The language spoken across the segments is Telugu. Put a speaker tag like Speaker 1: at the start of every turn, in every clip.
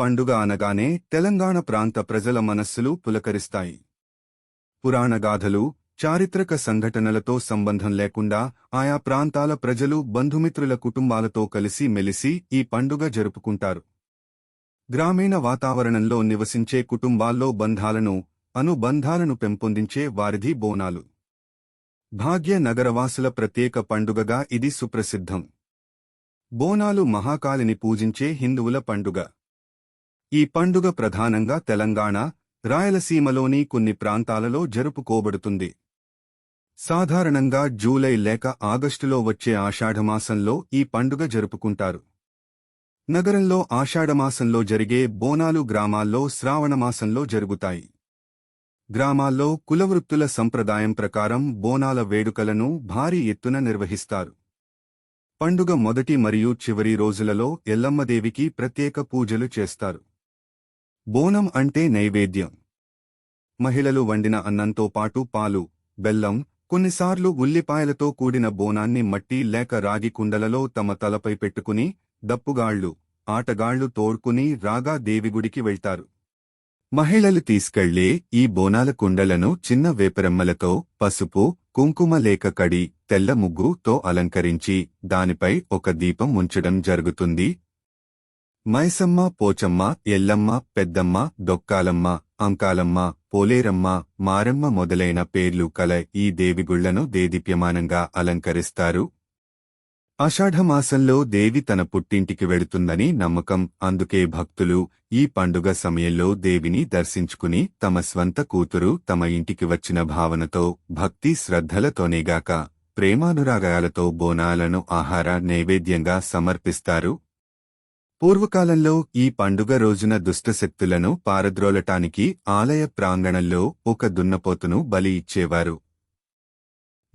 Speaker 1: పండుగ అనగానే తెలంగాణ ప్రాంత ప్రజల మనస్సులు పులకరిస్తాయి. పురాణగాథలు, చారిత్రక సంఘటనలతో సంబంధం లేకుండా ఆయా ప్రాంతాల ప్రజలు బంధుమిత్రుల కుటుంబాలతో కలిసి మెలిసి ఈ పండుగ జరుపుకుంటారు. గ్రామీణ వాతావరణంలో నివసించే కుటుంబాల్లో బంధాలను, అనుబంధాలను పెంపొందించే వారిధి బోనాలు. భాగ్య నగరవాసుల ప్రత్యేక పండుగగా ఇది సుప్రసిద్ధం. బోనాలు మహాకాళిని పూజించే హిందువుల పండుగ. ఈ పండుగ ప్రధానంగా తెలంగాణ, రాయలసీమలోని కొన్ని ప్రాంతాలలో జరుపుకోబడుతుంది. సాధారణంగా జూలై లేక ఆగస్టులో వచ్చే ఆషాఢమాసంలో ఈ పండుగ జరుపుకుంటారు. నగరంలో ఆషాఢమాసంలో జరిగే బోనాలు గ్రామాల్లో శ్రావణమాసంలో జరుగుతాయి. గ్రామాల్లో కులవృత్తుల సంప్రదాయం ప్రకారం బోనాల వేడుకలను భారీ ఎత్తున నిర్వహిస్తారు. పండుగ మొదటి మరియు చివరి రోజులలో ఎల్లమ్మదేవికి ప్రత్యేక పూజలు చేస్తారు. బోనం అంటే నైవేద్యం. మహిళలు వండిన అన్నంతో పాటు పాలు, బెల్లం, కొన్నిసార్లు ఉల్లిపాయలతో కూడిన బోనాన్ని మట్టి లేక రాగి కుండలలో తమ తలపై పెట్టుకుని దప్పుగాళ్లు, ఆటగాళ్లు తోడ్కుని రాగా దేవిగుడికి వెళ్తారు. మహిళలు తీసుకెళ్లే ఈ బోనాల కుండలను చిన్న వేపరెమ్మలతో, పసుపు, కుంకుమ లేక కడి, తెల్ల ముగ్గుతో అలంకరించి దానిపై ఒక దీపం ఉంచడం జరుగుతుంది. మైసమ్మ, పోచమ్మ, ఎల్లమ్మ, పెద్దమ్మ, దొక్కాలమ్మ, అంకాలమ్మ, పోలేరమ్మ, మారమ్మ మొదలైన పేర్లు కల ఈ దేవిగుళ్లను దేదీప్యమానంగా అలంకరిస్తారు. ఆషాఢమాసంలో దేవి తన పుట్టింటికి వెడుతుందని నమ్మకం. అందుకే భక్తులు ఈ పండుగ సమయంలో దేవిని దర్శించుకుని తమ స్వంత కూతురు తమ ఇంటికి వచ్చిన భావనతో, భక్తి శ్రద్ధలతోనేగాక ప్రేమానురాగాలతో బోనాలను ఆహార నైవేద్యంగా సమర్పిస్తారు. పూర్వకాలంలో ఈ పండుగ రోజున దుష్టశక్తులను పారద్రోలటానికి ఆలయ ప్రాంగణంలో ఒక దున్నపోతును బలి ఇచ్చేవారు.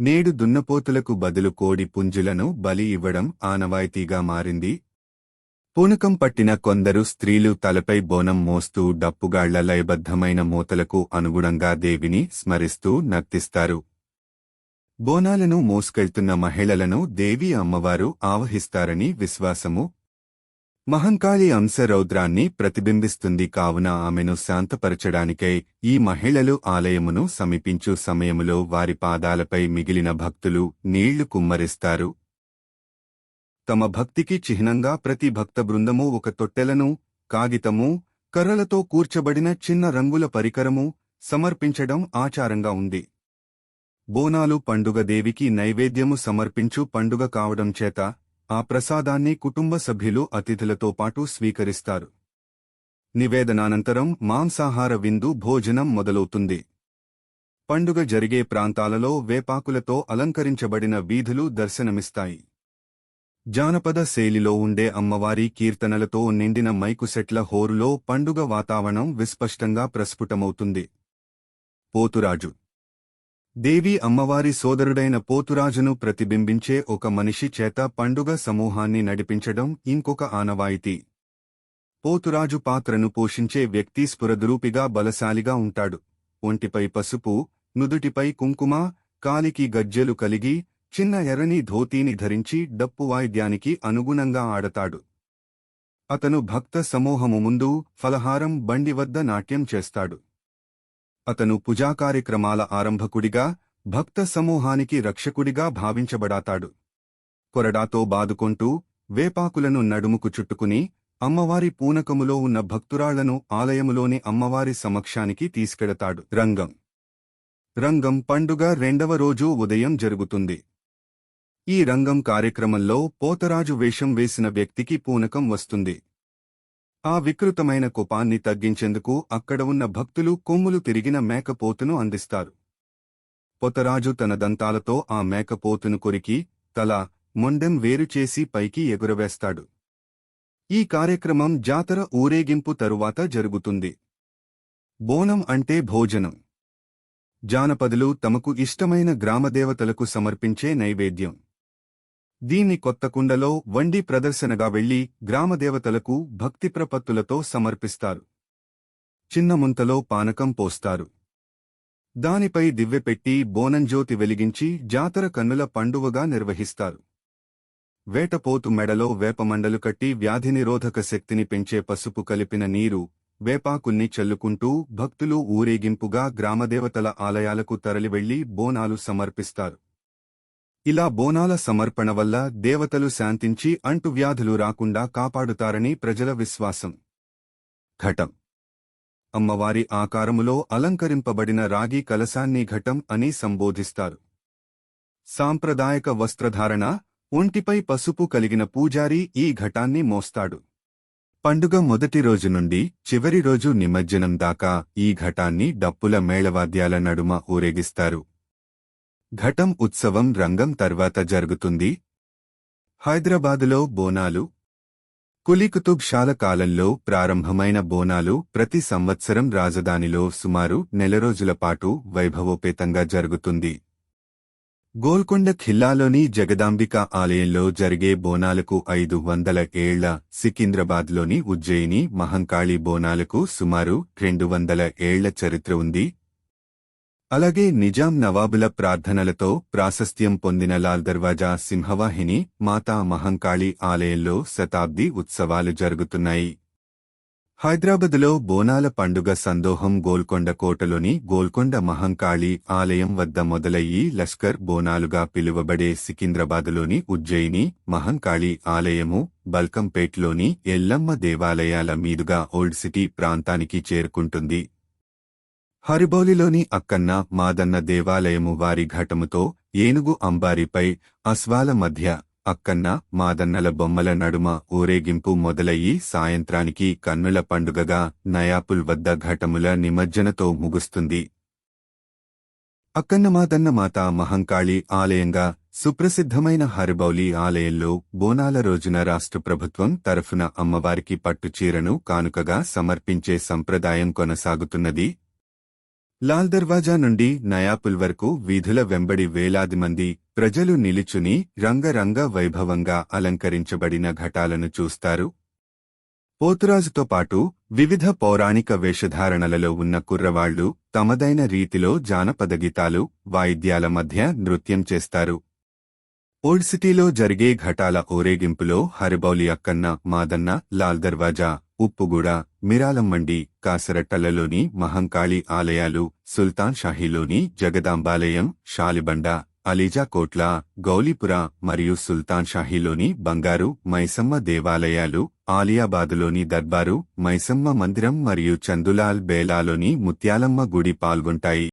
Speaker 1: నేడు దున్నపోతులకు బదులు కోడి పుంజులను బలి ఇవ్వడం ఆనవాయితీగా మారింది. పూనకం పట్టిన కొందరు స్త్రీలు తలపై బోనం మోస్తూ డప్పుగాళ్ల లయబద్ధమైన మూతలకు అనుగుణంగా దేవిని స్మరిస్తూ నర్తిస్తారు. బోనాలను మోసుకెళ్తున్న మహిళలను దేవి అమ్మవారు ఆవహిస్తారని విశ్వాసము. మహంకాళి అంశ రౌద్రాన్ని ప్రతిబింబిస్తుంది కావున ఆమెను శాంతపరచడానికై ఈ మహిళలు ఆలయమును సమీపించు సమయములో వారి పాదాలపై మిగిలిన భక్తులు నీళ్లు కుమ్మరిస్తారు. తమ భక్తికి చిహ్నంగా ప్రతి భక్త బృందము ఒక తొట్టెలను, కాగితము, కర్రలతో కూర్చబడిన చిన్న రంగుల పరికరము సమర్పించడం ఆచారంగా ఉంది. బోనాలు పండుగ దేవికి నైవేద్యము సమర్పించు పండుగ కావడం చేత ఆ ప్రసాదాన్ని కుటుంబ సభ్యులు అతిథులతో పాటు స్వీకరిస్తారు. నివేదనానంతరం మాంసాహార విందు భోజనం మొదలవుతుంది. పండుగ జరిగే ప్రాంతాలలో వేపాకులతో అలంకరించబడిన వీధులు దర్శనమిస్తాయి. జానపద శైలిలో ఉండే అమ్మవారి కీర్తనలతో నిండిన మైకుసెట్ల హోరులో పండుగ వాతావరణం విస్పష్టంగా ప్రస్ఫుటమవుతుంది. పోతురాజు. దేవి అమ్మవారి సోదరుడైన పోతురాజును ప్రతిబింబించే ఒక మనిషి చేత పండుగ సమూహాన్ని నడిపించడం ఇంకొక ఆనవాయితీ. పోతురాజు పాత్రను పోషించే వ్యక్తి స్ఫురద్రూపిగా బలశాలిగా ఉంటాడు. ఒంటిపై పసుపు, నుదుటిపై కుంకుమ, కాలికి గజ్జెలు కలిగి చిన్న ఎర్రని ధోతీని ధరించి డప్పు వాయిద్యానికి అనుగుణంగా ఆడతాడు. అతను భక్త సమూహము ముందు ఫలహారం బండి వద్ద నాట్యం చేస్తాడు. అతను పూజాకార్యక్రమాల ఆరంభకుడిగా, భక్త సమూహానికి రక్షకుడిగా భావించబడతాడు. కొరడాతో బాదుకొంటూ, వేపాకులను నడుముకు చుట్టుకుని, అమ్మవారి పూనకములో ఉన్న భక్తురాళ్లను ఆలయములోని అమ్మవారి సమక్షానికి తీసుకెడతాడు. రంగం. రంగం పండుగ రెండవ రోజు ఉదయం జరుగుతుంది. ఈ రంగం కార్యక్రమంలో పోతరాజు వేషం వేసిన వ్యక్తికి పూనకం వస్తుంది. ఆ వికృతమైన కోపాన్ని తగ్గించేందుకు అక్కడ ఉన్న భక్తులు కొమ్ములు తిరిగిన మేకపోతును అందిస్తారు. పోతరాజు తన దంతాలతో ఆ మేకపోతును కొరికి, తల, మొండెం వేరుచేసి పైకి ఎగురవేస్తాడు. ఈ కార్యక్రమం జాతర ఊరేగింపు తరువాత జరుగుతుంది. బోనం అంటే భోజనం. జానపదులు తమకు ఇష్టమైన గ్రామదేవతలకు సమర్పించే నైవేద్యం. దీన్ని కొత్త కుండలో వండి ప్రదర్శనగా వెళ్లి గ్రామదేవతలకు భక్తి ప్రపత్తులతో సమర్పిస్తారు. చిన్న ముంతలో పానకం పోస్తారు. దానిపై దివ్వె పెట్టి బోనంజ్యోతి వెలిగించి జాతర కన్నుల పండువగా నిర్వహిస్తారు. వేటపోతు మెడలో వేపమండలు కట్టి వ్యాధి నిరోధక శక్తిని పెంచే పసుపు కలిపిన నీరు, వేపాకుల్ని చల్లుకుంటూ భక్తులు ఊరేగింపుగా గ్రామదేవతల ఆలయాలకు తరలివెళ్లి బోనాలు సమర్పిస్తారు. ఇలా బోనాల సమర్పణ వల్ల దేవతలు శాంతించి అంటువ్యాధులు రాకుండా కాపాడుతారని ప్రజల విశ్వాసం. ఘటం. అమ్మవారి ఆకారములో అలంకరింపబడిన రాగి కలశాన్ని ఘటం అని సంబోధిస్తారు. సాంప్రదాయక వస్త్రధారణ, ఒంటిపై పసుపు కలిగిన పూజారి ఈ ఘటాన్ని మోస్తాడు. పండుగ మొదటి రోజు నుండి చివరి రోజు నిమజ్జనం దాకా ఈ ఘటాన్ని డప్పుల మేళవాద్యాల నడుమ ఊరేగిస్తారు. ఘటం ఉత్సవం రంగం తర్వాత జరుగుతుంది. హైదరాబాదులో బోనాలు. కులీ కుతుబ్ షాల కాలంలో ప్రారంభమైన బోనాలు ప్రతి సంవత్సరం రాజధానిలో సుమారు నెల రోజుల పాటు వైభవోపేతంగా జరుగుతుంది. గోల్కొండ ఖిల్లాలోని జగదాంబిక ఆలయంలో జరిగే బోనాలకు 500 ఏళ్ల, సికింద్రాబాద్లోని ఉజ్జయిని మహంకాళి బోనాలకు సుమారు 200 ఏళ్ల చరిత్ర ఉంది. అలాగే నిజాం నవాబుల ప్రార్థనలతో ప్రాశస్త్యం పొందిన లాల్ దర్వాజా సింహవాహిని మాతా మహంకాళి ఆలయంలో శతాబ్ది ఉత్సవాలు జరుగుతున్నాయి. హైదరాబాదులో బోనాల పండుగ సందోహం గోల్కొండ కోటలోని గోల్కొండ మహంకాళి ఆలయం వద్ద మొదలయ్యి లష్కర్ బోనాలుగా పిలువబడే సికింద్రాబాదులోని ఉజ్జయిని మహంకాళి ఆలయము, బల్కంపేట్లోని ఎల్లమ్మ దేవాలయాల మీదుగా ఓల్డ్ సిటీ ప్రాంతానికి చేరుకుంటుంది. హరిబౌలిలోని అక్కన్న మాదన్న దేవాలయము వారి ఘటముతో ఏనుగు అంబారిపై అశ్వాల మధ్య అక్కన్న మాదన్నల బొమ్మల నడుమ ఊరేగింపు మొదలయ్యి సాయంత్రానికి కన్నుల పండుగగా నయాపుల్ వద్ద ఘటముల నిమజ్జనతో ముగుస్తుంది. అక్కన్నమాదన్న మాతా మహంకాళి ఆలయంగా సుప్రసిద్ధమైన హరిబౌలి ఆలయంలో బోనాల రోజున రాష్ట్ర ప్రభుత్వం తరఫున అమ్మవారికి పట్టుచీరను కానుకగా సమర్పించే సంప్రదాయం కొనసాగుతున్నది. లాల్ దర్వాజా నుండి నయాపుల్ వరకు వీధుల వెంబడి వేలాది మంది ప్రజలు నిలుచుని రంగరంగ వైభవంగా అలంకరించబడిన ఘటాలను చూస్తారు. పోతురాజుతో పాటు వివిధ పౌరాణిక వేషధారణలలో ఉన్న కుర్రవాళ్లు తమదైన రీతిలో జానపద గీతాలు, వాయిద్యాల మధ్య నృత్యం చేస్తారు. ఓల్డ్ సిటీలో జరిగే ఘటాల ఊరేగింపులో హరిబౌలి అక్కన్న మాదన్న, లాల్ దర్వాజా, ఉప్పుగూడ, మిరాలంమండి, కాసరట్టలలోని మహంకాళి ఆలయాలు, సుల్తాన్ షాహీలోని జగదాంబాలయం, షాలిబండ, అలీజాకోట్ల, గౌలీపుర మరియు సుల్తాన్ షాహీలోని బంగారు మైసమ్మ దేవాలయాలు, ఆలియాబాదులోని దర్బారు మైసమ్మ మందిరం మరియు చందులాల్ బేలాలోని ముత్యాలమ్మ గుడి పాల్గొంటాయి.